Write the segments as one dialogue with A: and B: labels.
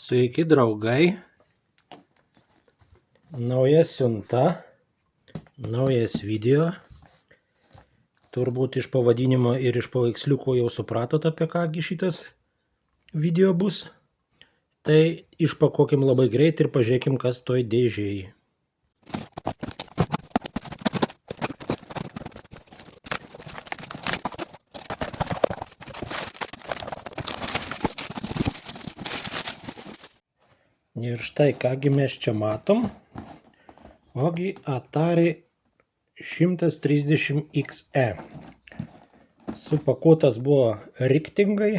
A: Sveiki draugai, nauja siunta, naujas video. Turbūt iš pavadinimo ir iš paveiksliuko jau supratot, apie kągi šitas video bus. Tai išpakuokim labai greit ir pažiūrėkim, kas toj dėžėj. Ir štai kągi mes čia matom. Ogi Atari 130XE. Supakuotas buvo riktingai.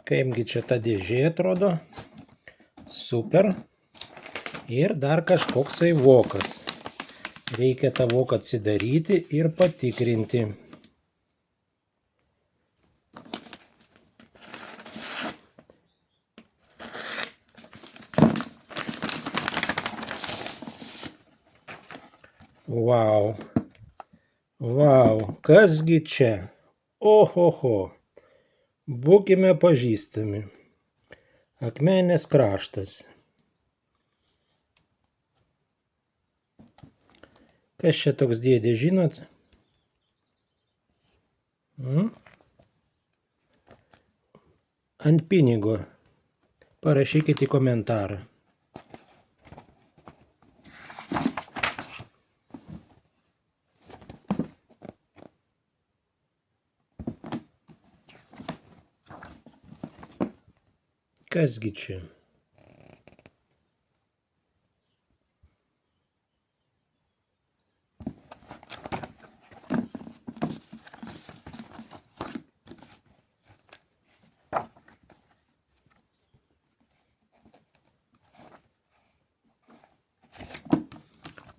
A: Kaipgi čia ta dėžė atrodo. Super. Ir dar kažkoksai vokas. Reikia tą voką atsidaryti ir patikrinti. Vau, kasgi čia? Ohoho, būkime pažįstami. Akmenės kraštas. Kas čia toks dėdė, žinot? Ant pinigo. Parašykite į komentarą. Kasgi čia?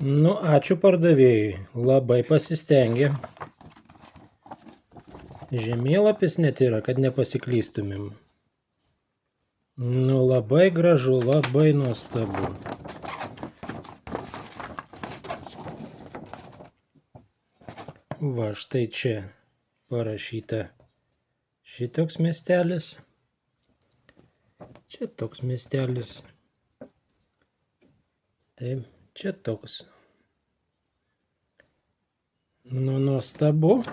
A: Nu, ačiū pardavėjui, labai pasistengė. Žemėlapis net yra, kad nepasiklystumėm. Nu, labai gražu, labai nuostabu. Va, štai čia parašyta šitoks miestelis. Čia toks miestelis. Taip, čia toks. Nu, nuostabu.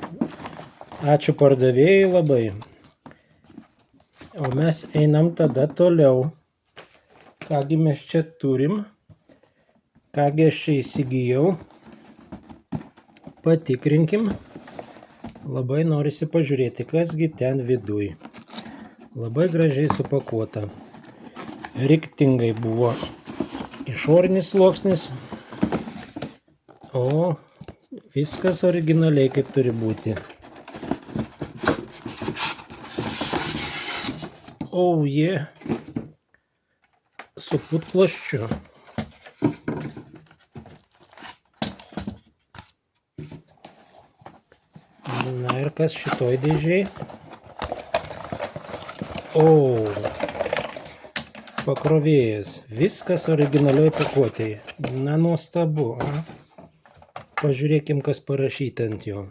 A: Ačiū pardavėjai labai. O mes einam tada toliau. Kągi mes čia turim. Kągi aš čia įsigijau. Patikrinkim. Labai norisi pažiūrėti, kasgi ten viduj. Labai gražiai supakuota. Riktingai buvo išorinis sluoksnis. O viskas originaliai kaip turi būti. Oh, yeah. Su putplasčiu. Na ir kas šitoj dėžėj? O, pakrovėjas. Viskas originalioj pakuotėje. Na, nuostabu. Pažiūrėkim, kas parašyta ant jo.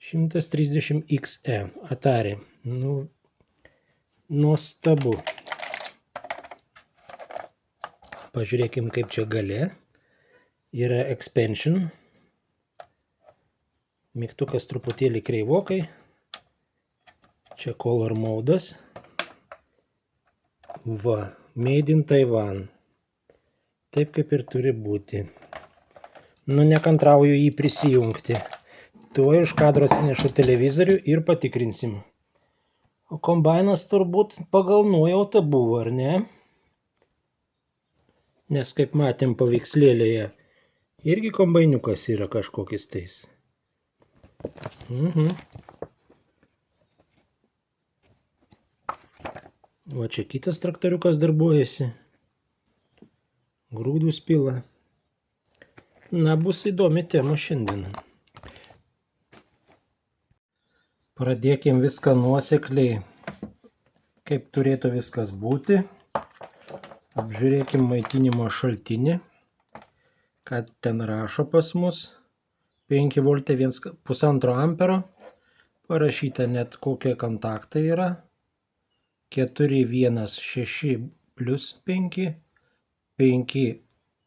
A: 130XE. Atari. Nu, nuostabu. Pažiūrėkim, kaip čia gale. Yra expansion. Mygtukas truputėlį kreivokai. Čia color modas. Va, made in Taiwan. Taip kaip ir turi būti. Nu, nekantrauju jį prisijungti. Tuoj už kadros nešu televizorių ir patikrinsim. O kombainas turbūt pagal nuojautą buvo, ar ne? Nes kaip matėm paveikslėlėje, irgi kombainiukas yra kažkokis tais. O čia kitas traktoriukas darbuojasi. Grūdus pila. Na, bus įdomi tema šiandien. Pradėkim viską nuosekliai, kaip turėtų viskas būti. Apžiūrėkim maitinimo šaltinį, kad ten rašo pas mus 5 V 1,5 ampero. Parašyta net kokie kontaktai yra. 4, 1, 6 plus 5, 5,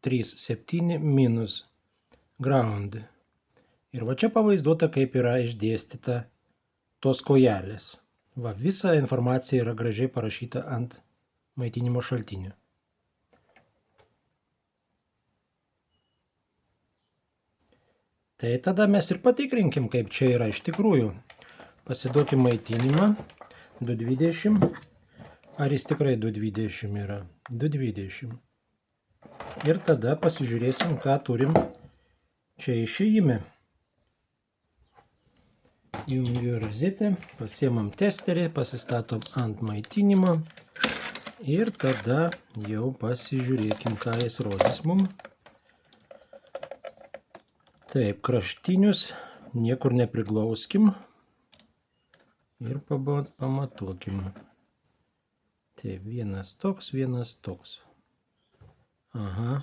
A: 3, 7 minus ground. Ir va čia pavaizduota, kaip yra išdėstyta tos kojelės. Va, visa informacija yra gražiai parašyta ant maitinimo šaltinių. Tai tada mes ir patikrinkim, kaip čia yra iš tikrųjų. Pasiduokim maitinimą 220. Ar jis tikrai 220 yra? 220. Ir tada pasižiūrėsim, ką turim čia išėjime. Jungiu rozetę, pasiemam testerį, pasistatom ant maitinimo ir tada jau pasižiūrėkim, ką jis rodys mum. Taip, kraštinius niekur nepriglauskim ir pamatuokim. Taip, vienas toks, vienas toks. Aha.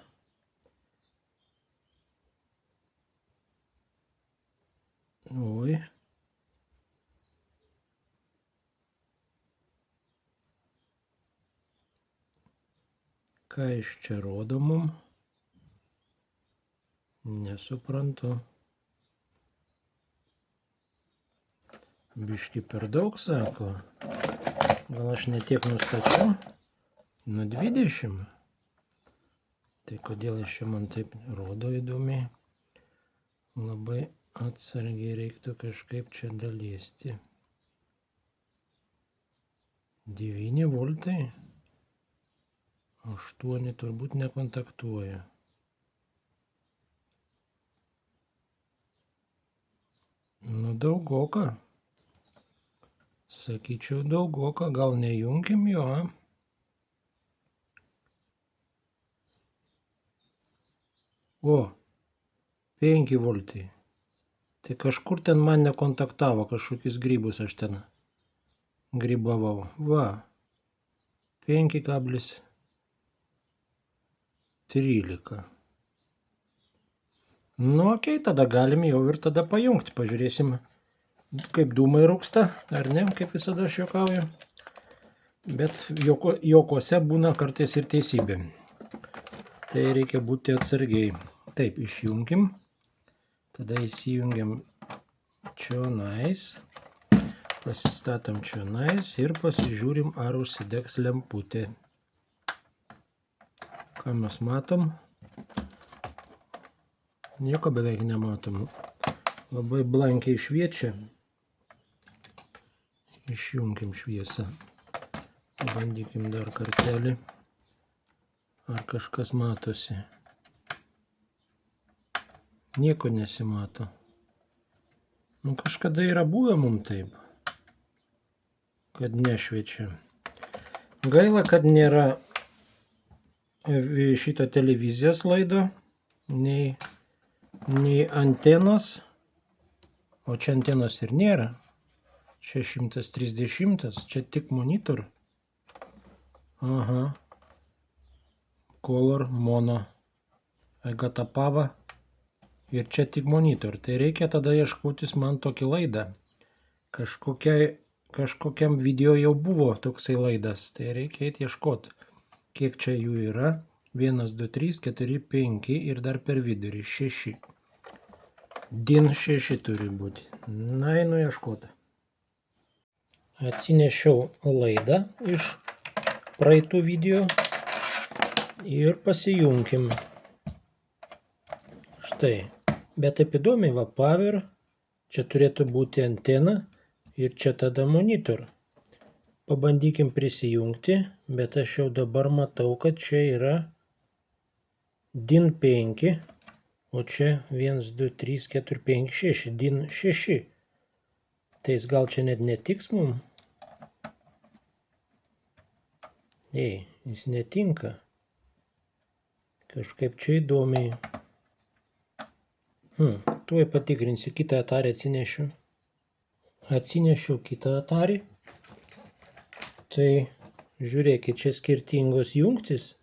A: Oi. Ką iš čia rodo mum? Nesuprantu. Biški per daug, sako. Gal aš netiek nustačiau? Nu 20. Tai kodėl iš čia man taip rodo įdomiai? Labai atsargiai reiktų kažkaip čia daliesti. 9 voltai. 8 turbūt nekontaktuoja. Nu daugoka. Sakyčiau daugoka, gal nejunkim jo. O, 5 voltai. Tai kažkur ten man nekontaktavo, kažkokius grybus aš ten grybavau. Va, 5,13. Nu, okei, tada galim jau ir tada pajungti. Pažiūrėsim, kaip dūmai rūksta, ar ne, kaip visada aš juokauju. Bet juokose būna kartais ir teisybė. Tai reikia būti atsargiai. Taip, išjunkim. Tada įsijungiam čionais. Pasistatom čionais ir pasižiūrim, ar užsidegs lemputė. Ką mes matom? Nieko beveik nematom. Labai blankiai šviečia. Išjunkim šviesą. Bandykim dar kartelį. Ar kažkas matosi? Nieko nesimato. Nu, kažkada yra buvę mums taip, kad nešviečia. Gaila, kad nėra šito televizijos laido, nei antenos, o čia antenos ir nėra. Čia 130, čia tik monitor. Aha. Color, mono, gatapava. Ir čia tik monitor. Tai reikia tada ieškotis man tokį laidą. Kažkokiam video jau buvo toksai laidas. Tai reikia eiti ieškoti. Kiek čia jų yra? 1, 2, 3, 4, 5 ir dar per vidurį 6. DIN 6 turi būti. Na, einu ieškoti. Atsinešiau laidą iš praeitų video ir pasijunkim. Štai. Bet taip įdomiai, va, power, čia turėtų būti antena ir čia tada monitor. Pabandykim prisijungti, bet aš jau dabar matau, kad čia yra DIN 5, o čia 1, 2, 3, 4, 5, 6, DIN 6. Tai jis gal čia net netiks mum? Ei, jis netinka. Kažkaip čia įdomiai. Tuoj patikrinsiu, kitą atarį atsinešiu. Atsinešiau kitą atarį. Tai žiūrėkit, čia skirtingos jungtis.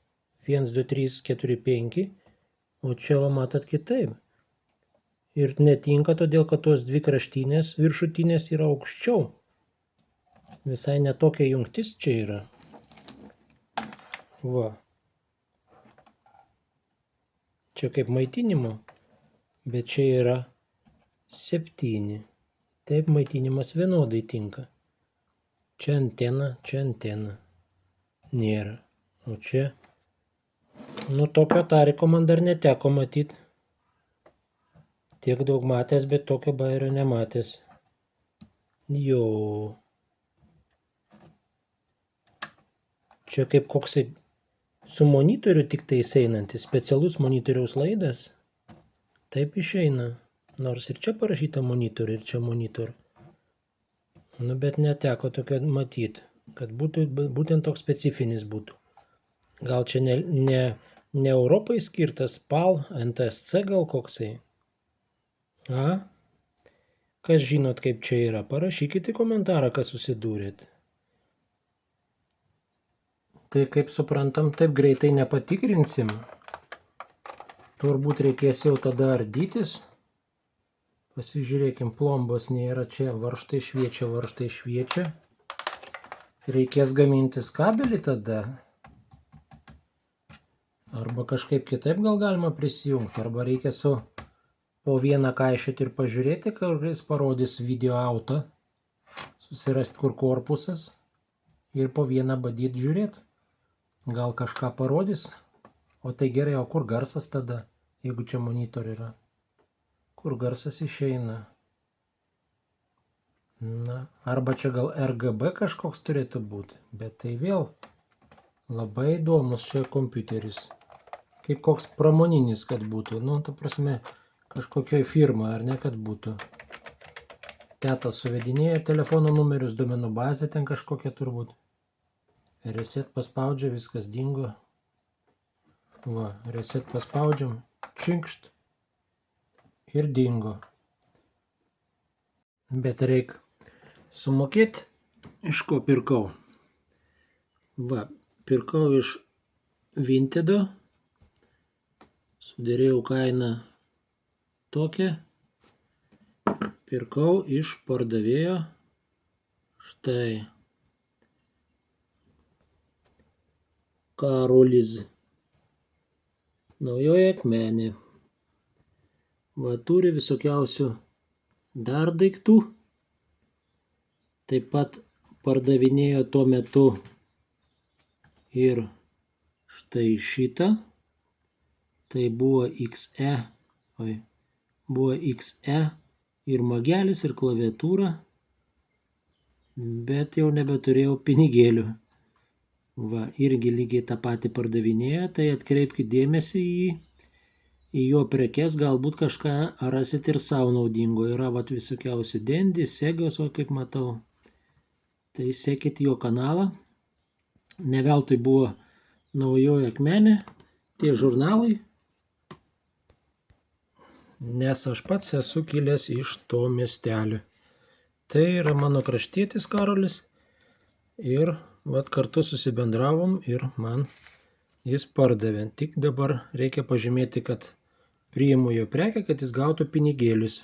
A: 1, 2, 3, 4, 5. O čia va matot kitaip. Ir netinka todėl, kad tos dvi kraštinės viršutinės yra aukščiau. Visai netokia jungtis čia yra. Va. Čia kaip maitinimo, bet čia yra 7. Taip maitinimas vienodai tinka. Čia antena. Nėra. O čia, tokio tariko man dar neteko matyti. Tiek daug matęs, bet tokio bairio nematęs. Jo. Čia kaip koksai su monitoriu tik tai einantis, specialus monitoriaus laidas. Taip išeina. Nors ir čia parašyta monitoriu, ir čia monitoriu. Bet neteko tokio matyti, kad būtent toks specifinis būtų. Gal čia ne Europai skirtas PAL, NTSC gal koksai? Kas žinot, kaip čia yra? Parašykite komentarą, kas susidūrėt. Tai kaip suprantam, taip greitai nepatikrinsim. Turbūt reikės jau tada ardytis. Pasižiūrėkim, plombos nėra čia, varžtai šviečia. Reikės gamintis kabelį tada. Arba kažkaip kitaip gal galima prisijungti, arba reikia po vieną kaišioti ir pažiūrėti, kur jis parodys video auto, susirasti kur korpusas ir po vieną badyti žiūrėti. Gal kažką parodys. O tai gerai, o kur garsas tada, jeigu čia monitorių yra? Kur garsas išeina? Arba čia gal RGB kažkoks turėtų būti, bet tai vėl labai įdomus čia kompiuteris. Kaip koks pramoninis, kad būtų. Ta prasme, kažkokioj firma, ar ne, kad būtų. Tetas suvedinėja telefono numerius, duomenų bazė ten kažkokia turbūt. Reset paspaudžia, viskas dingo. Va, reset paspaudžiam, činkšt ir dingo. Bet reik sumokėti, iš ko pirkau. Va, pirkau iš Vintedo. Sudėrėjau kainą tokią. Pirkau iš pardavėjo. Štai. Karolis. Naujoji akmenė. Va, turi visokiausių dar daiktų. Taip pat pardavinėjo tuo metu ir štai šitą. Tai buvo XE. Buvo XE ir magelis, ir klaviatūra. Bet jau nebeturėjau pinigėlių. Va, irgi lygiai tą patį pardavinėjo, tai atkreipkite dėmesį į jo prekes, galbūt kažką rasit ir savo naudingo. Yra visokiausių Dendy, Segos, kaip matau. Tai sekit jo kanalą. Ne veltui buvo naujoji akmenė, tie žurnalai. Nes aš pats esu kilęs iš to miestelio. Tai yra mano kraštietis Karolis. Ir kartu susibendravom ir man jis pardavė. Tik dabar reikia pažymėti, kad priimu jo prekę, kad jis gautų pinigėlius.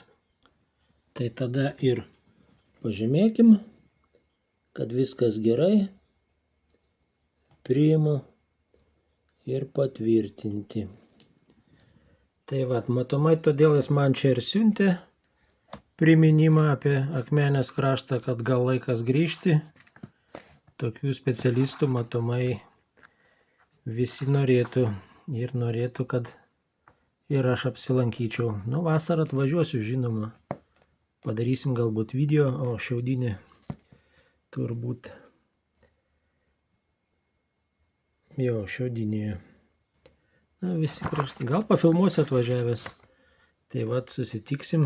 A: Tai tada ir pažymėkim, kad viskas gerai. Priimu ir patvirtinti. Tai matomai, todėl jis man čia ir siuntė priminimą apie Akmenės kraštą, kad gal laikas grįžti. Tokių specialistų matomai visi norėtų ir norėtų, kad ir aš apsilankyčiau. Vasarą atvažiuosiu, žinoma. Padarysim galbūt video, o šiaudinį turbūt. Jo, šiaudinėje. Visi kraštai. Gal pafilmuosiu atvažiavęs. Tai susitiksim.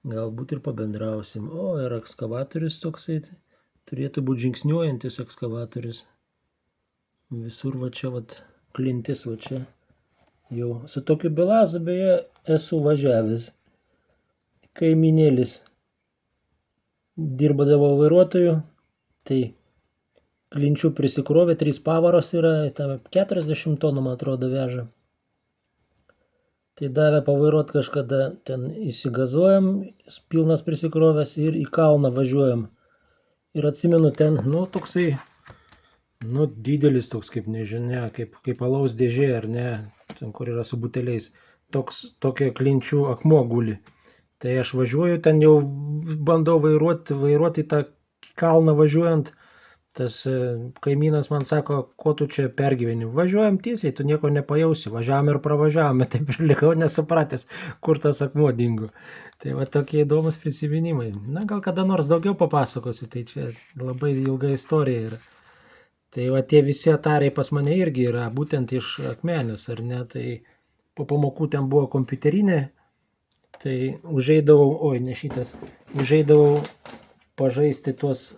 A: Galbūt ir pabendrausim. O, ir ekskavatorius toksai. Turėtų būti žingsniuojantis ekskavatorius. Visur čia klintis čia. Jau su tokiu Belazu beje esu važiavęs. Kaiminėlis dirbdavo vairuotoju. Tai klinčių prisikrovė, 3 pavaros yra, 40 tonų, man atrodo, veža. Tai davė pavairuoti kažkada, ten įsigazuojam, pilnas prisikrovęs ir į kalną važiuojam. Ir atsimenu ten, toksai, didelis toks, kaip nežinia, kaip alaus dėžė, ar ne, ten, kur yra su buteliais, tokia klinčių akmuo guli. Tai aš važiuoju, ten jau bandau vairuoti tą kalną važiuojant, tas kaimynas man sako, ko tu čia pergyveni, važiuojam tiesiai, tu nieko nepajausi, važiavam ir pravažiavome, taip ir likau nesupratęs, kur tas akmuo dingo. Tai va tokie įdomus prisiminimai. Na, gal kada nors daugiau papasakosiu, tai čia labai ilga istorija yra. Tai va tie visi atariai pas mane irgi yra būtent iš Akmenės, ar ne, tai po pamokų ten buvo kompiuterinė, tai užeidavau pažaisti tuos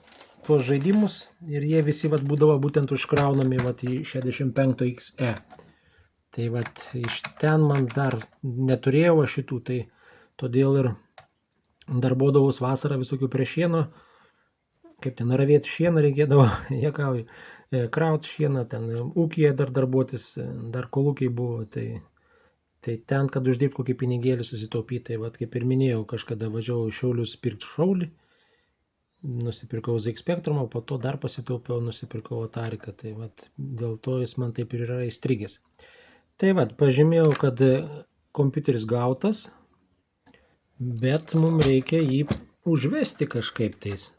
A: žaidimus ir jie visi vat būdavo būtent užkraunami vat į 65 XE. Tai vat iš ten man dar neturėjau aš šitų, tai todėl ir darbuodavus vasarą visokių prie šieno, kaip ten ravėti šieną reikėdavo, juokauju, kraut šieną, ten ūkyje dar darbuotis, dar kolūkiai buvo, tai ten, kad uždirbti kokį pinigėlį susitaupyti, tai vat kaip ir minėjau, kažkada važiavau į Šiaulius pirkti šaulį, nusipirkau ZX Spectrum, o po to dar pasitaupiau, nusipirkau Atariką, tai vat dėl to jis man taip ir yra įstrigęs. Tai vat pažymėjau, kad kompiuteris gautas, bet mums reikia jį užvesti kažkaip tais.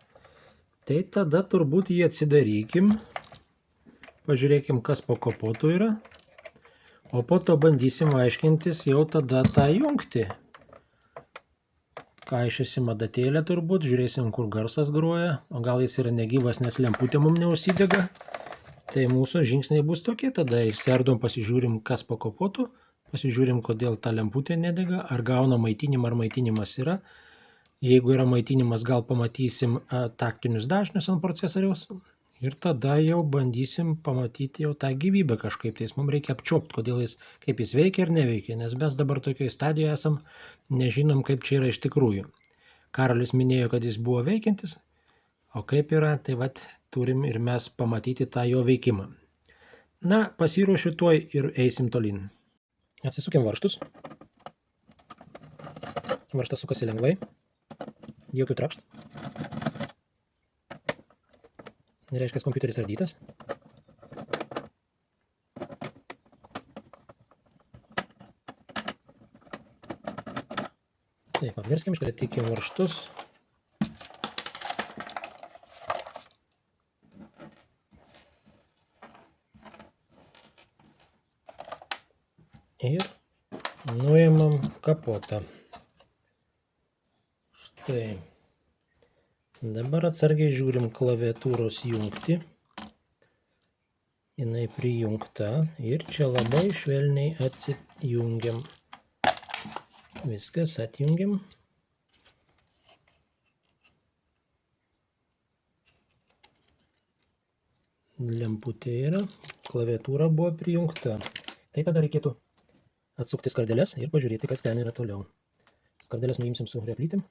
A: Tai tada turbūt jį atsidarykim, pažiūrėkim, kas po kapotu yra, o po to bandysim aiškintis jau tada tą jungtį. Kaišysim adatėlę turbūt, žiūrėsim, kur garsas groja, o gal jis yra negyvas, nes lemputė mums neužsidega. Tai mūsų žingsniai bus tokie, tada išsiardom, pasižiūrim, kas po kapotu, pasižiūrim, kodėl ta lemputė nedega, ar gauna maitinimą, ar maitinimas yra. Jeigu yra maitinimas, gal pamatysim taktinius dažnius ant procesoriaus ir tada jau bandysim pamatyti jau tą gyvybę kažkaip. Tai mums reikia apčiopti, kaip jis veikia ir neveikia, nes mes dabar tokioje stadijoje esam, nežinom, kaip čia yra iš tikrųjų. Karolis minėjo, kad jis buvo veikiantis, o kaip yra, tai vat turim ir mes pamatyti tą jo veikimą. Na, pasiruošiu tuoj ir eisim tolyn. Atsisukim varžtus. Varžtas sukasi lengvai. Jokių trakštų. Reiškia, kompiuteris ardytas. Taip, apverskim, iškratykime varžtus. Ir nuimam kapotą. Štai. Dabar atsargiai žiūrim klaviatūros jungtį. Jinai prijungta ir čia labai švelniai atjungiam. Viskas atjungiam. Lemputė yra, klaviatūra buvo prijungta. Tai tada reikėtų atsukti skardeles ir pažiūrėti, kas ten yra toliau. Skardeles nuimsim su replytėm.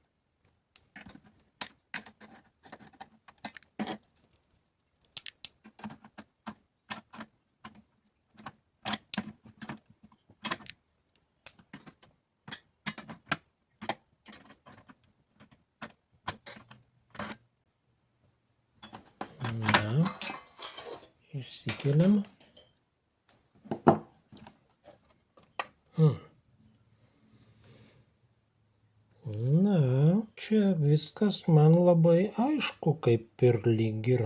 A: Na, išsikeliam. Na, čia viskas man labai aišku, kaip ir lyg ir.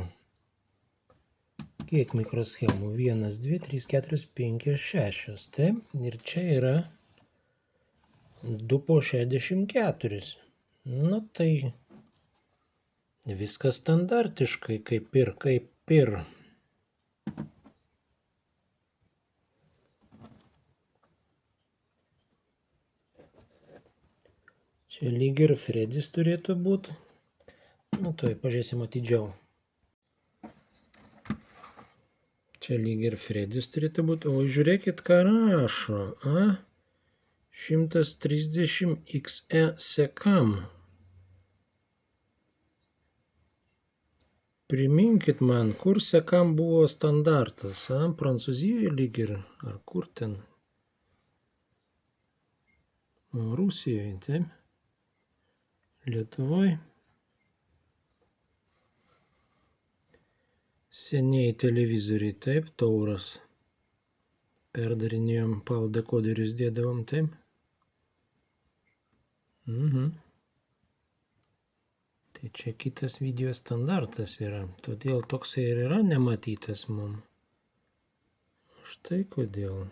A: Kiek mikroschemų? 1, 2, 3, 4, 5, 6. Taip, ir čia yra 2 po 64. Nu tai viskas standartiškai, kaip ir. Čia lyg ir Fredis turėtų būti. Nu, tai pažiūrėsim atidžiau. Čia lyg ir Fredis turėtų būti. O žiūrėkit, ką rašo. 130 XE sekam. Priminkit man, kur sekam buvo standartas. Prancūzijoje lyg ir. Ar kur ten? Rusijoje, taip. Lietuvoje. Seniai televizoriai, taip, tauras. Perdarinėjom, PAL dekoderius dėdavom, taip. Tai čia kitas video standartas yra, todėl toksai ir yra nematytas mum. Štai kodėl.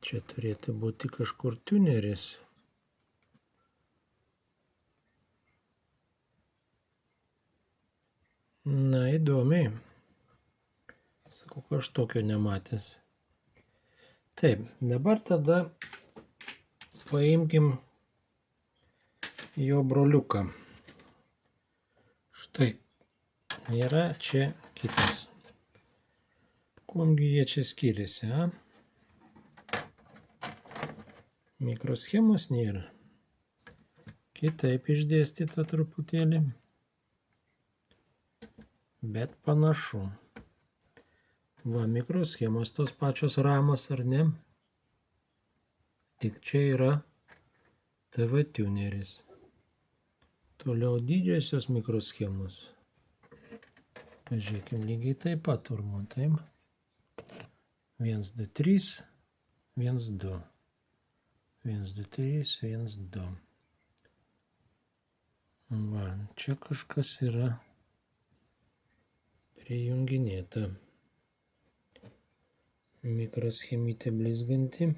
A: Čia turėtų būti kažkur tuneris. Na, įdomiai. Sakau, aš tokio nematęs. Taip, dabar tada paimkim jo broliuką. Štai, yra čia kitas. Kuomgi jie čia skiriasi, a? Mikroschemos nėra. Kitaip išdėstyta truputėlį. Bet panašu. Va, mikroschemos tos pačios ramos, ar ne? Tik čia yra TV tuneris. Toliau didžiosios mikroschemos. Pažiūrėkim, lygiai taip pat turbūt, taip. 1, 2, 3, 1, 2. 1, 2, 3, 1, 2. Va, čia kažkas yra prijunginėta. Mikroschemytė blizganti.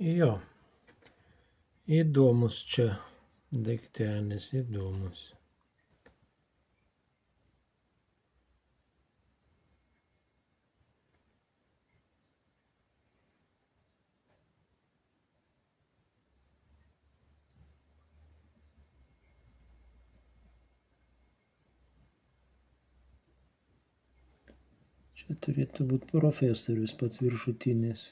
A: Jo, įdomus čia daiktelis, įdomus. Čia turėtų būti profesorius pats viršutinis.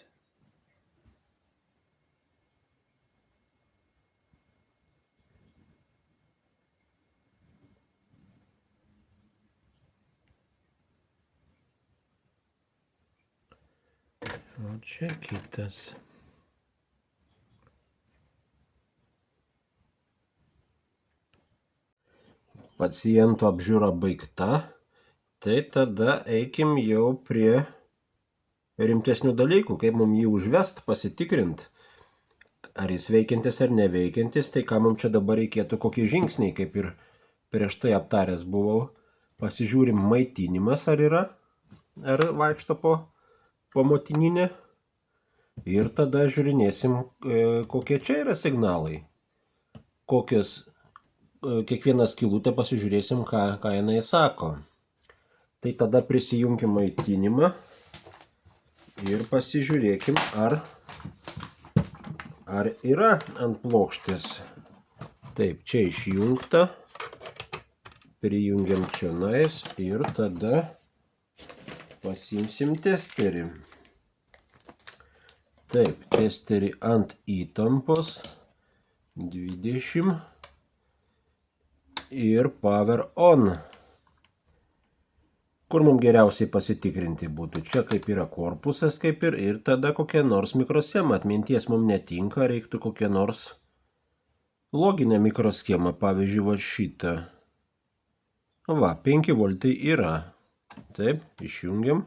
A: O čia kitas. Paciento apžiūra baigta, tai tada eikim jau prie rimtesnių dalykų, kaip mums jį užvest, pasitikrint, ar jis veikiantis ar neveikiantis, tai ką mums čia dabar reikėtų, kokie žingsniai, kaip ir prieš tai aptaręs buvau. Pasižiūrim maitinimas, ar yra, ar vaikšto po motininė. Ir tada žiūrinėsim, kokie čia yra signalai. Kokios, kiekvieną skylutę pasižiūrėsim, ką jinai sako. Tai tada prisijunkim maitinimą ir pasižiūrėkim, ar yra ant plokštės. Taip, čia išjungta. Prijungiam čionais ir tada pasiimsim testerį. Taip, testerį ant įtampos 20 ir power on. Kur mums geriausiai pasitikrinti būtų? Čia kaip yra korpusas, kaip ir tada kokia nors mikroschema. Atminties mums netinka, reiktų kokia nors loginė mikroschema, pavyzdžiui, va šitą. Va, 5 voltai yra. Taip, išjungiam.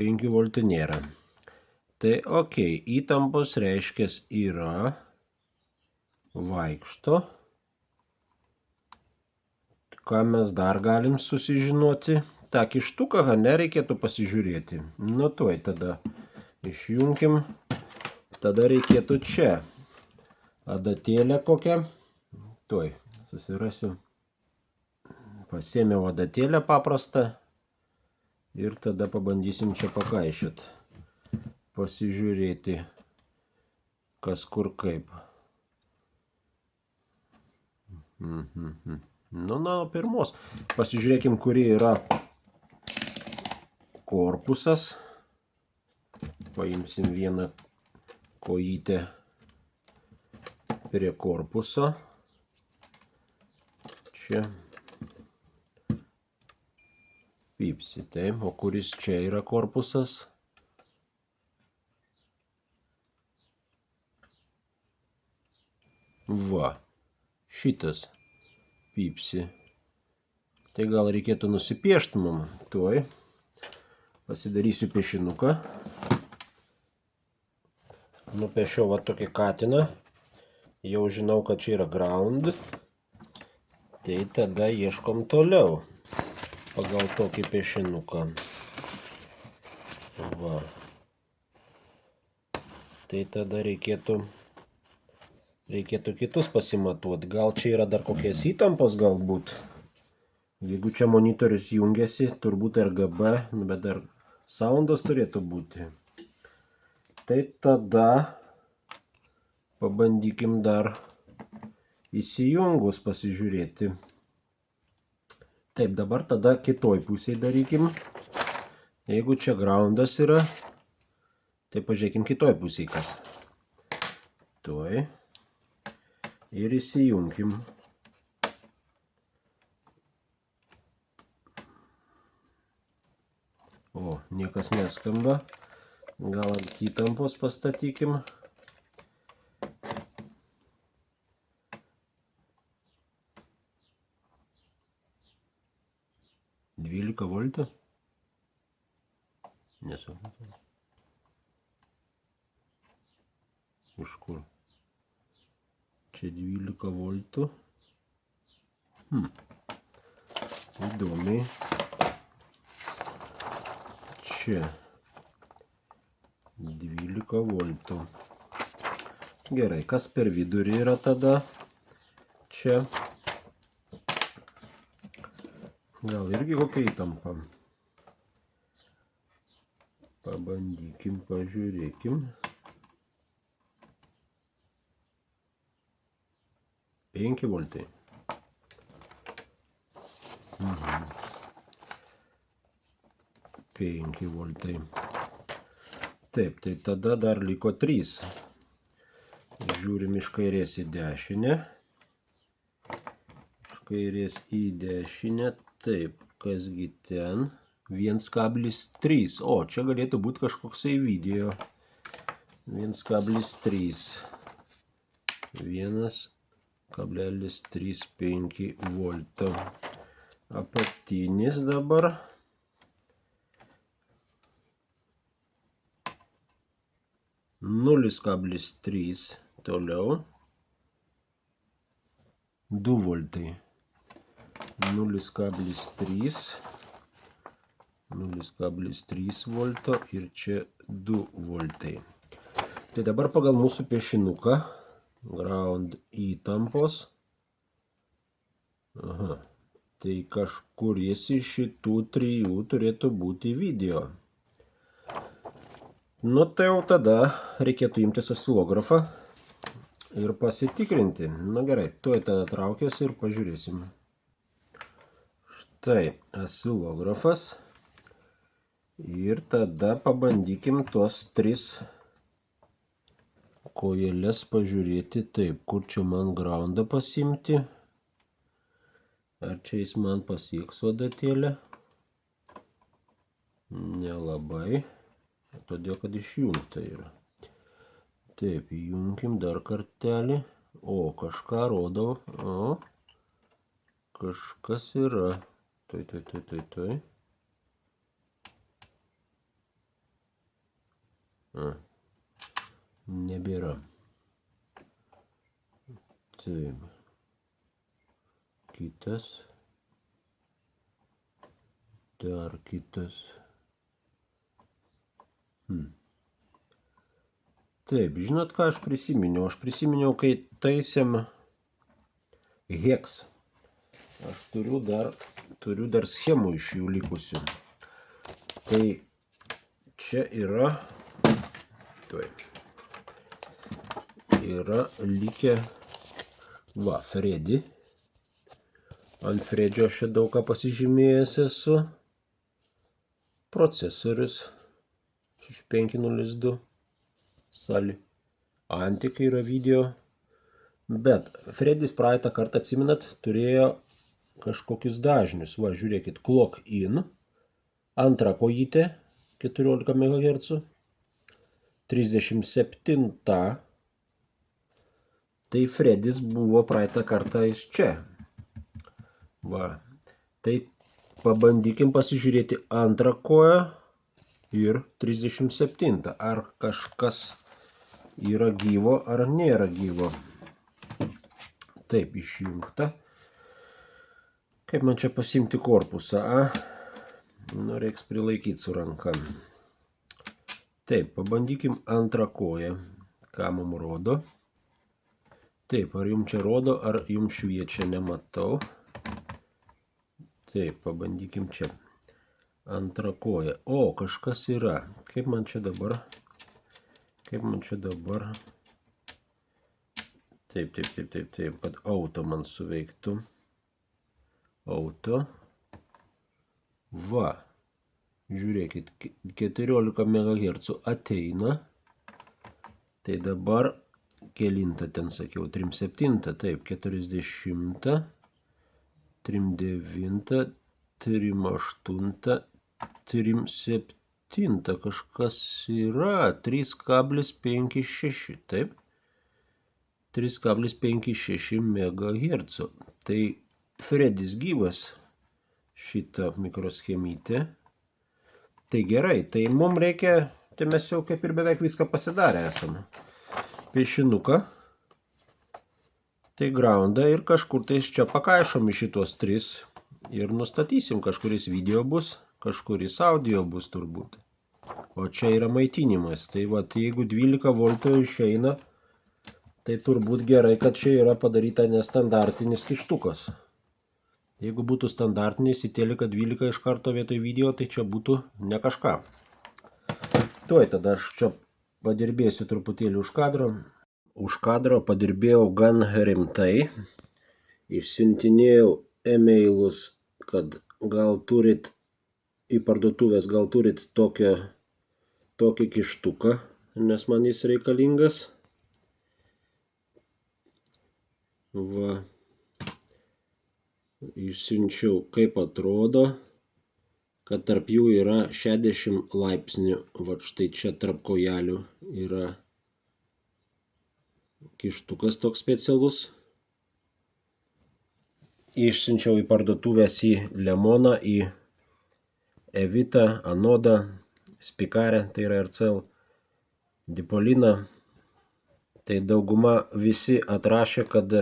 A: 5 voltų nėra. Tai ok, įtampos reiškės yra, vaikšto. Ką mes dar galim susižinoti? Ta kištuką nereikėtų pasižiūrėti. Nu, tuoj tada išjunkim. Tada reikėtų čia adatėlę kokią. Tuoj susirasiu. Pasėmiau adatėlę paprastą. Ir tada pabandysim čia pakaišiot. Pasižiūrėti, kas kur kaip. Na, pirmos. Pasižiūrėkim, kuri yra korpusas. Paimsim vieną kojytę prie korpuso. Čia. Pypsi, taip. O kuris čia yra korpusas? Va. Šitas. Pypsi. Tai gal reikėtų nusipiešti mum. Tuoj. Pasidarysiu piešinuką. Nupiešiau va tokį katiną. Jau žinau, kad čia yra ground. Tai tada ieškom toliau. Pagal tokį piešinuką. Va. Tai tada reikėtų kitus pasimatuoti. Gal čia yra dar kokias įtampos galbūt. Jeigu čia monitorius jungiasi, turbūt RGB, bet dar soundas turėtų būti. Tai tada pabandykim dar įsijungus pasižiūrėti. Taip, dabar tada kitoj pusėje darykim. Jeigu čia groundas yra, tai pažiūrėkim kitoj pusėje kas. Tuoj. Ir įsijungim. O, niekas neskamba. Gal ant įtampos pastatykim. Dvylika voltų? Nesupratau. Iš kur? Čia 12 voltų. Įdomiai. Čia 12 voltų. Gerai, kas per vidurį yra tada? Čia. Gal irgi kokia įtampa? Pabandykim, pažiūrėkim. 5 voltai. 5 voltai. Taip, tai tada dar liko 3. Žiūrim iš kairės į dešinę. Iš kairės į dešinę. Taip, kasgi ten? 1,3. O, čia galėtų būti kažkoksai video. 1,3. 1,35 volto. Apatinis dabar. 0,3. Toliau. 2 voltai. 0,3. 0,3 volto ir čia 2 voltai. Tai dabar pagal mūsų piešinuką. Ground įtampos. Aha. Tai kažkuris iš šitų 3 turėtų būti video. Nu tai jau tada reikėtų imtis oscilografą ir pasitikrinti. Na gerai, tuoj tada traukiuosi ir pažiūrėsim. Štai oscilografas. Ir tada pabandykim tuos 3 kojelės pažiūrėti. Taip, kur čia man groundą pasimti? Ar čia jis man pasieks adatėlę? Nelabai. Todėl, kad išjungta yra. Taip, įjunkim dar kartelį. O, kažką rodau. O, kažkas yra. Tuoj. Nebėra. Taip. Kitas. Dar kitas. Taip, žinot, ką aš prisiminiau? Aš prisiminiau, kai taisėm hex. Aš turiu dar schemų iš jų likusių.
B: Tai čia yra likę Freddy. Ant Fredžio aš čia daug ką pasižymėjęs esu. Procesorius 6502 Sali. Antika yra video. Bet Fredis praeitą kartą, atsimenat, turėjo kažkokius dažnius. Va, žiūrėkit, clock in, antrą kojytę 14 MHz, 37. Tai Fredis buvo praeitą kartą jis čia. Va, tai pabandykim pasižiūrėti antrą koją ir 37. Ar kažkas yra gyvo, ar nėra gyvo. Taip, išjungta. Kaip man čia pasimti korpusą, Nu, reiks prilaikyti su ranka. Taip, pabandykim antrą koją. Ką mum rodo? Taip, ar jums čia rodo, ar jums šviečia, nematau. Taip, pabandykim čia. Antrą koją. O, kažkas yra. Kaip man čia dabar? Taip, kad auto man suveiktų. Auto. Va. Žiūrėkit, 14 MHz ateina. Tai dabar kelintą ten sakiau, 37, taip, 40, 39, 38, 37, kažkas yra, 3,56, taip, 3,56 MHz. Tai Fredis gyvas šitą mikroschemytę. Tai gerai, tai mums reikia, tai mes jau kaip ir beveik viską pasidarę esame. Piešinuką, tai groundą ir kažkur tai čia pakaišom iš šitos 3 ir nustatysim, kažkuris video bus, kažkuris audio bus turbūt. O čia yra maitinimas, tai va, jeigu 12 voltų išeina, tai turbūt gerai, kad čia yra padaryta nestandartinis kištukas. Jeigu būtų standartinis į teliką 12 iš karto vietoj video, tai čia būtų ne kažką. Tuoj tada aš čia padirbėsiu truputėlį už kadro. Už kadro padirbėjau gan rimtai. Išsiuntinėjau e-mailus, kad gal turit į parduotuvės, gal turit tokį kištuką, nes man jis reikalingas. Va. Išsiunčiau, kaip atrodo, kad tarp jų yra 60 laipsnių. Va štai čia tarp kojelių yra kištukas toks specialus. Išsiunčiau į parduotuvės į Lemoną, į Evitą, Anodą, Spikarę, tai yra RCL, Dipoliną. Tai dauguma visi atrašė, kad,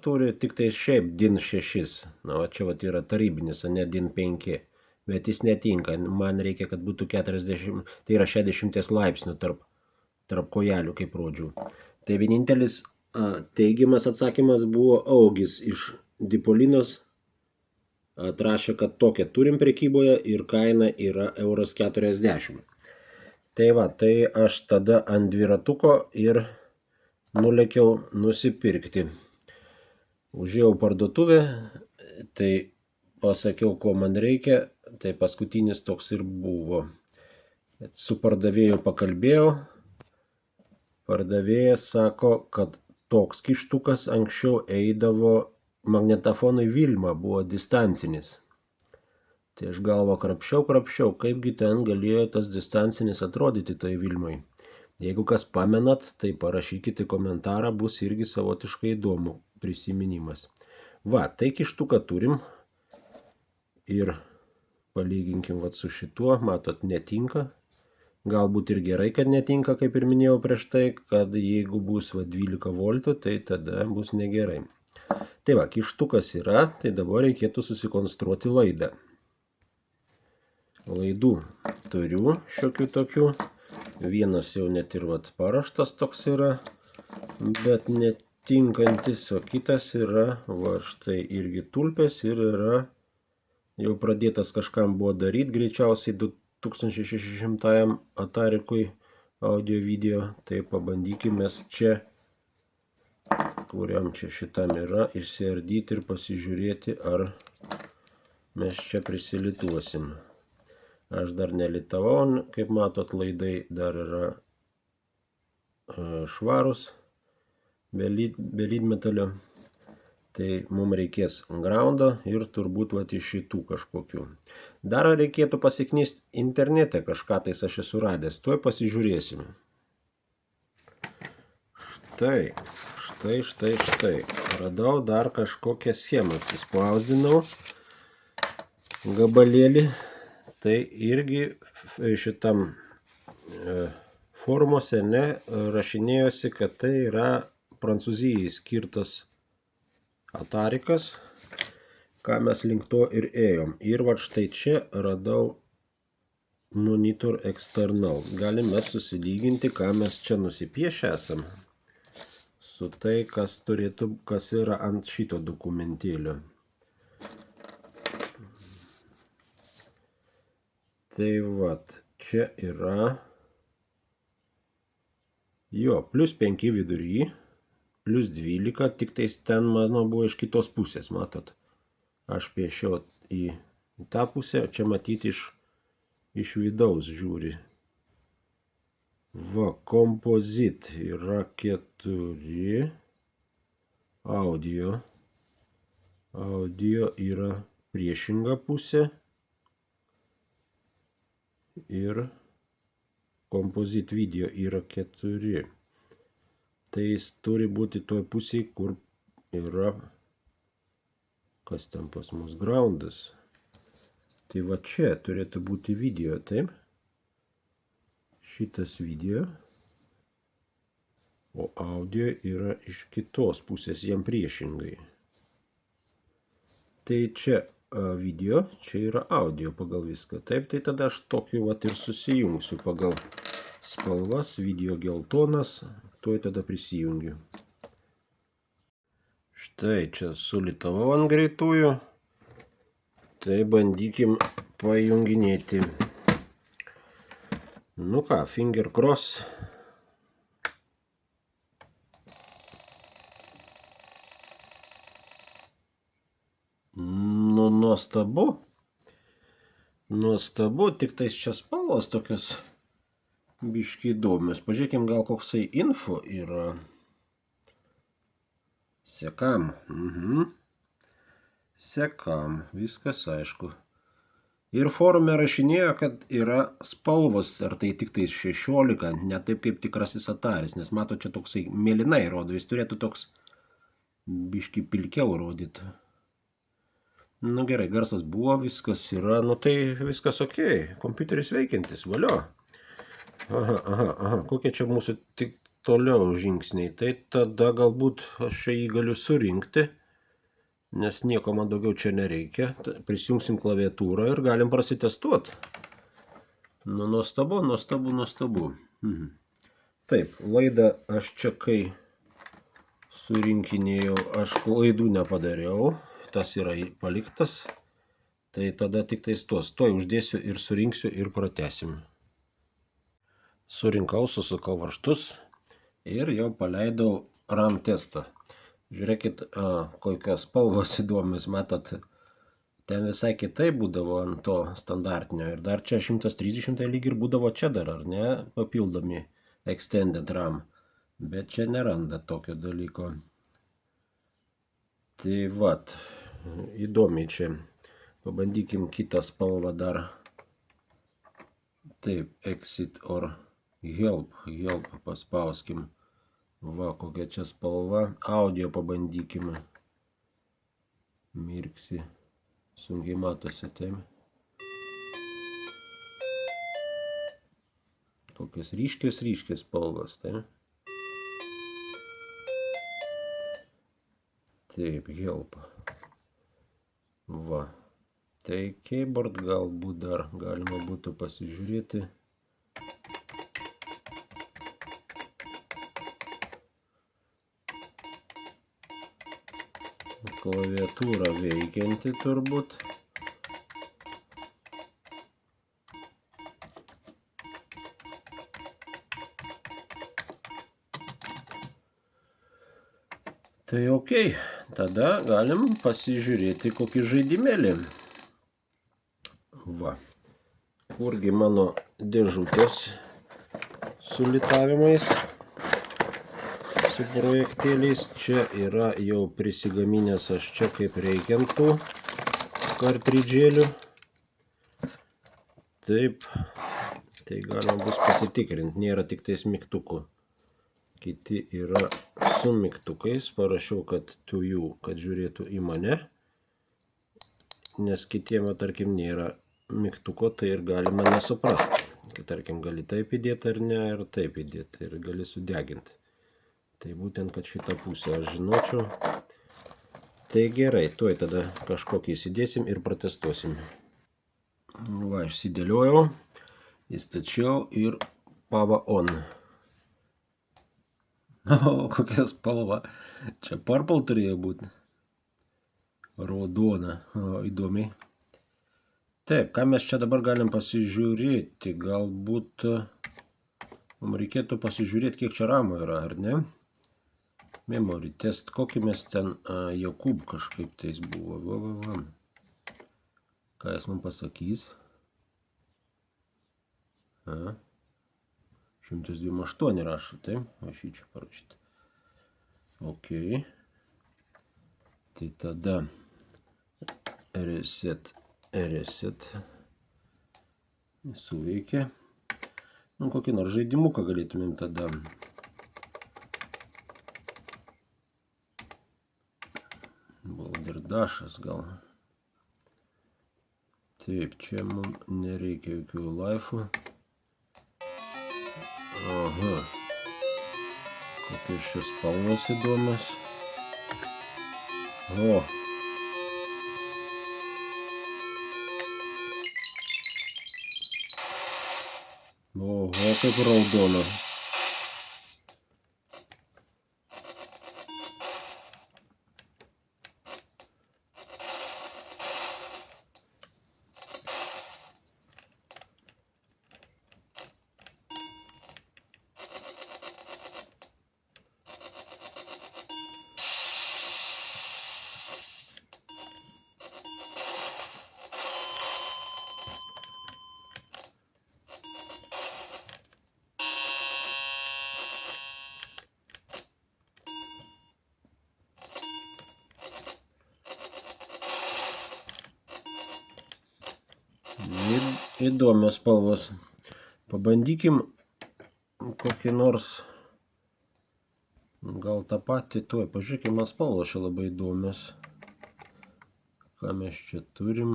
B: turi tik tai šiaip DIN 6. Čia vat yra tarybinis, ne DIN 5. Bet jis netinka. Man reikia, kad būtų 40, tai yra 60 laipsnių tarp kojelių, kaip rodžiau. Tai vienintelis teigiamas atsakymas buvo Augis iš Dipolinos. Atrašė, kad tokią turim prekyboje ir kaina yra €40. Tai va, tai aš tada ant dviratuko ir nulėkiau nusipirkti. Užėjau parduotuvę, tai pasakiau, ko man reikia, tai paskutinis toks ir buvo. Su pardavėju pakalbėjau. Pardavėjas sako, kad toks kištukas anksčiau eidavo magnetofonui Vilma, buvo distancinis. Tai aš galvo krapščiau, kaipgi ten galėjo tas distancinis atrodyti tai Vilmai. Jeigu kas pamenat, tai parašykite komentarą, bus irgi savotiškai įdomu prisiminimas. Va, tai kištuką turim ir palyginkim su šituo, matot, netinka. Galbūt ir gerai, kad netinka, kaip ir minėjau prieš tai, kad jeigu bus 12 voltų, tai tada bus negerai. Tai va, kištukas yra, tai dabar reikėtų susikonstruoti laidą. Laidų turiu šiokių tokių. Vienas jau net ir paraštas toks yra, bet netinkantis, o kitas yra, va štai irgi tulpės ir yra jau pradėtas kažkam buvo daryti, greičiausiai 1600 Atarikui audio video, tai pabandykime čia, kuriam čia šitam yra, išsiardyti ir pasižiūrėti, ar mes čia prisilituosim. Aš dar nelitavau, kaip matot, laidai dar yra švarus, be lydmetalio. Tai mums reikės groundą ir turbūt vat iš šitų kažkokių. Dar reikėtų pasiknysti internete, kažką tais aš esu radęs. Tuoj pasižiūrėsime. Štai. Radau dar kažkokią schemą. Atsispausdinau gabalėlį. Tai irgi šitam forumuose rašinėjosi, kad tai yra Prancūzijai skirtas Atarikas, ką mes link to ir ėjom. Ir va štai čia radau Monitor External. Galime susilyginti, ką mes čia nusipiešę esam su tai, kas yra ant šito dokumentėlio. Tai vat, čia yra jo, +5 vidury, +12, tik tais ten, mano, buvo iš kitos pusės, matot. Aš piešiau į tą pusę, čia matyti iš vidaus žiūri. Va, kompozit yra 4, audio yra priešinga pusė ir kompozit video yra 4. Tai jis turi būti toj pusėje, kur yra, kas ten pas mus, groundas. Tai va čia turėtų būti video, taip? Šitas video, o audio yra iš kitos pusės, jam priešingai. Tai čia video, čia yra audio pagal viską. Taip, tai tada aš tokiu vat ir susijungsiu pagal spalvas, video geltonas. Tuoj tada prisijungiu. Štai čia sulitavau ant greitųjų. Tai bandykim pajunginėti. Nu ką, finger cross. Nu, nuostabu. Nuostabu, tik tais čia spalvos tokios biški įdomios. Pažiūrėkim, gal koksai info yra. Sekam. Sekam. Viskas aišku. Ir forume rašinėjo, kad yra spalvos, ar tai tik tais 16, ne taip kaip tikrasis Ataris, nes mato, čia toksai mėlynai rodo, jis turėtų toks biški pilkiau rodyti. Nu gerai, garsas buvo, viskas yra, nu tai viskas ok, kompiuteris veikiantis, valio. Aha, kokie čia mūsų tik toliau žingsniai. Tai tada galbūt aš čia jį galiu surinkti, nes nieko man daugiau čia nereikia. Prisijungsim klaviatūrą ir galim prasitestuoti. Nu, nuostabu. Taip, laidą aš čia kai surinkinėjau, aš klaidų nepadariau. Tas yra paliktas. Tai tada tik tais tuos. Tuoj uždėsiu ir surinksiu ir pratęsim. Surinkau, susukau varžtus ir jau paleidau RAM testą. Žiūrėkit, kokios spalvos įdomios, matot, ten visai kitai būdavo ant to standartinio. Ir dar čia 130 lyg ir būdavo čia dar, ar ne, papildomi extended RAM. Bet čia neranda tokio dalyko. Tai vat, įdomiai čia. Pabandykim kitą spalvą dar. Taip, exit or help paspauskim. Va, kokia čia spalva. Audio pabandykime. Mirksi. Sunkiai matosi, taip. Kokios ryškios spalvos, taip. Taip, help. Va. Tai keyboard galbūt dar galima būtų pasižiūrėti. Klaviatūra veikianti turbūt. Tai okei, tada galim pasižiūrėti kokį žaidimėlį. Va, kurgi mano dėžutės su litavimais, su projektėliais. Čia yra jau prisigaminęs aš čia kaip reikiant tų kartridžėlių. Taip, tai galima bus pasitikrinti, nėra tik tais mygtukų. Kiti yra su mygtukais, parašiau, kad to you, kad žiūrėtų į mane, nes kitiem, tarkim, nėra mygtuko, tai ir galima nesuprasti. Kad, tarkim, gali taip įdėti ar ne, ir taip įdėti, ir gali sudeginti. Tai būtent, kad šitą pusę aš žinočiau. Tai gerai, tuoj tada kažkokį įsidėsim ir protestuosim. Va, išsidėliojau, įstačiau ir power on. O, kokia spalva. Čia purple turėjo būti. Raudona. O, įdomiai. Taip, ką mes čia dabar galim pasižiūrėti. Galbūt mums reikėtų pasižiūrėti, kiek čia ramų yra, ar ne? Memory test. Kokį mes ten Jakub kažkaip tais buvo. Va. Ką jis man pasakys? 128 rašo, taip? Aš jį čia parašyti. Ok. Tai tada reset. Suveikia. Nu, kokį nors žaidimuką galėtumėm tada. Balderdashas gal. Taip, čia mums nereikia jokių life'ų. Aha. Kokios šios spalvos įdomios. O. Oho, kaip raudona. Įdomios spalvos. Pabandykim kokį nors, gal tą patį, tuoj, pažiūrėkime, man spalvos čia labai įdomios. Ką mes čia turim?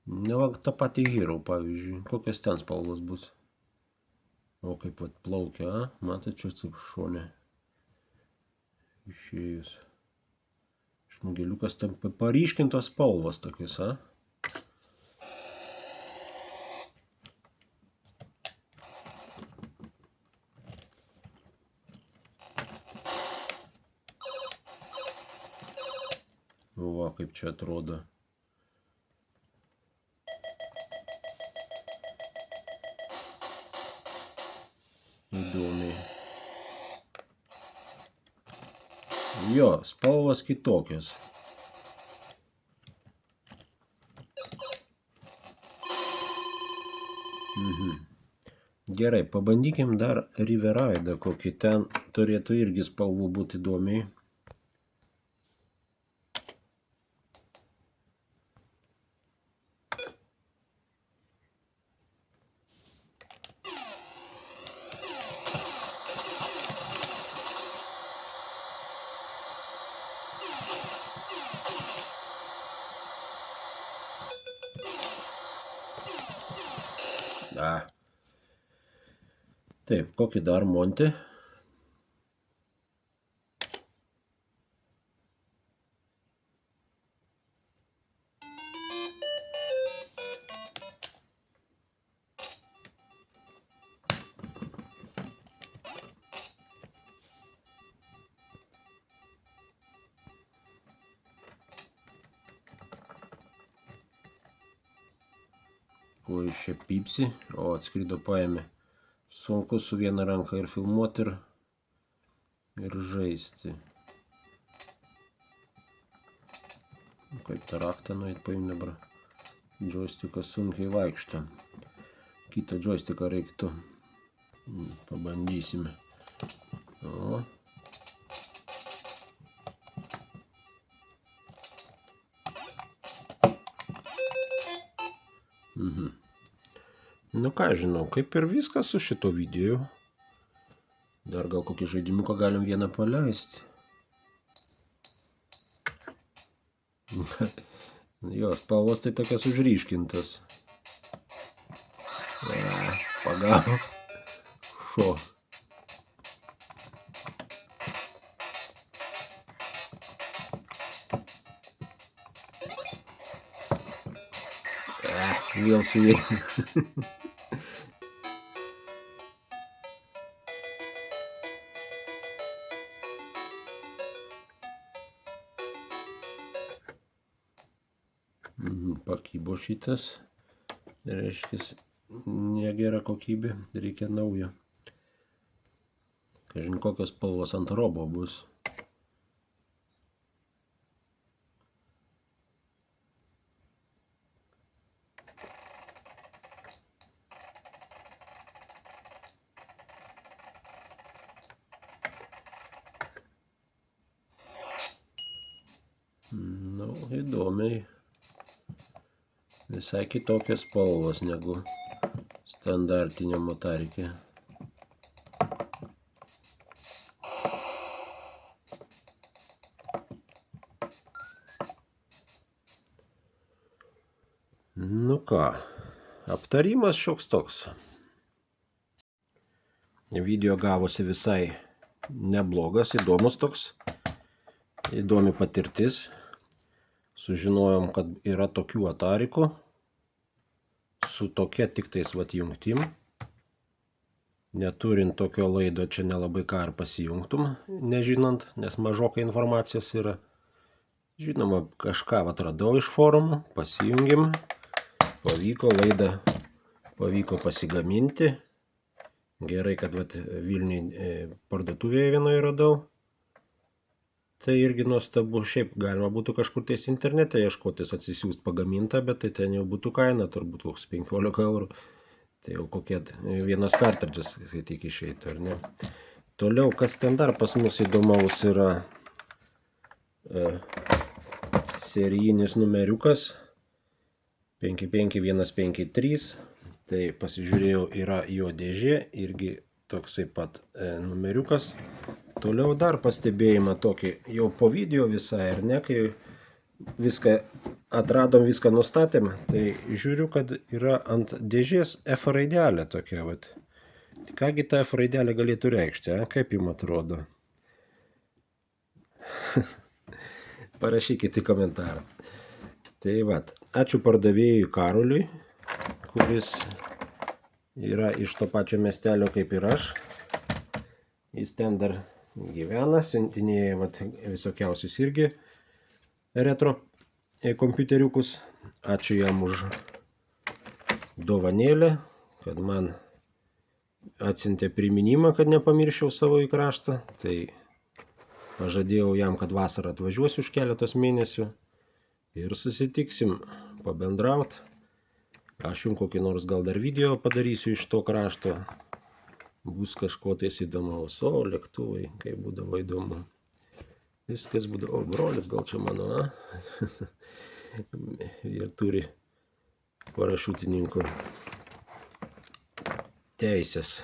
B: Ne, tą patį Hero, pavyzdžiui. Kokios ten spalvos bus? O, kaip vat plaukia, matot, čia taip šone. Išėjus. Šmugeliukas tam paryškintos spalvos tokius, Va, kaip čia atrodo. Įdomiai. Jo, spalvos kitokios. Gerai, pabandykim dar Riveraidą, kokį ten turėtų irgi spalvų būti įdomiai. Taip, kokį dar Monte? ko iš čia pypsi, o atskrido paėmė. Sunku su viena ranka ir filmuoti ir žaisti. Kaip tą raktą nueit paimti dabar. Džoistikas sunkiai vaikšto. Kitą džoistiką reiktų. Pabandysime. O. Nu ką žinau, kaip ir viskas su šito video. Dar gal kokį žaidimuką galim vieną paleisti. Jo, spalvos tai tokias užryškintas. Pagavo. Šo. Vėl suvėdė. Pakybo šitas. Reiškia, negera kokybė. Reikia naujo. Kažin kokios spalvos ant robo bus. Nu, įdomiai. Visai kitokios spalvos negu standartinė motarikė. Nu ką, aptarimas šioks toks. Video gavosi visai neblogas, įdomus toks. Įdomi patirtis. Sužinojom, kad yra tokių atarikų su tokia tik tais vat jungtim. Neturint tokio laido čia nelabai ką ir pasijungtum, nežinant, nes mažokai informacijos yra. Žinoma, kažką vat radau iš forumų, pasijungim. Pavyko laidą, pavyko pasigaminti. Gerai, kad vat Vilniuje parduotuvėje vienoje radau. Tai irgi nuostabu, šiaip galima būtų kažkur tais internete ieškotis atsisiųsti pagamintą, bet tai ten jau būtų kaina, turbūt koks 15 eurų. Tai jau kokie vienas kartridžas, kai tik išeitų, ar ne? Toliau, kas ten dar pas mus įdomaus yra serijinis numeriukas 55153. Tai pasižiūrėjau, yra jo dėžė, irgi toksai pat numeriukas. Toliau dar pastebėjimą tokį, jau po video visai, ar ne, kai viską atradom, viską nustatėm, tai žiūriu, kad yra ant dėžės F raidelė tokia, vat. Kągi ta F raidelė galėtų reikšti, kaip jums atrodo? Parašykite į komentarą. Tai vat, ačiū pardavėjui Karoliui, kuris yra iš to pačio miestelio kaip ir aš. Jis ten dar gyvena, siuntinėja visokiausius irgi retro kompiuteriukus. Ačiū jam už dovanėlę, kad man atsiuntė priminimą, kad nepamirščiau savo į kraštą. Tai pažadėjau jam, kad vasarą atvažiuosiu už keletos mėnesių ir susitiksim, pabendraut. Aš jums kokį nors gal dar video padarysiu iš to krašto. Bus kažko tais įdomaus. O, lėktuvai, kaip būdavo įdomu. Viskas būdavo. O, brolis gal čia mano, Jie turi parašiutininkų teisės.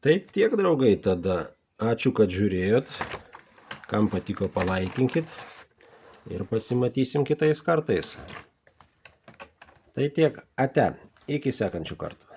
B: Tai tiek, draugai, tada. Ačiū, kad žiūrėjot. Kam patiko, palaikinkit. Ir pasimatysim kitais kartais. Tai tiek, ate. Iki sekančių kartų.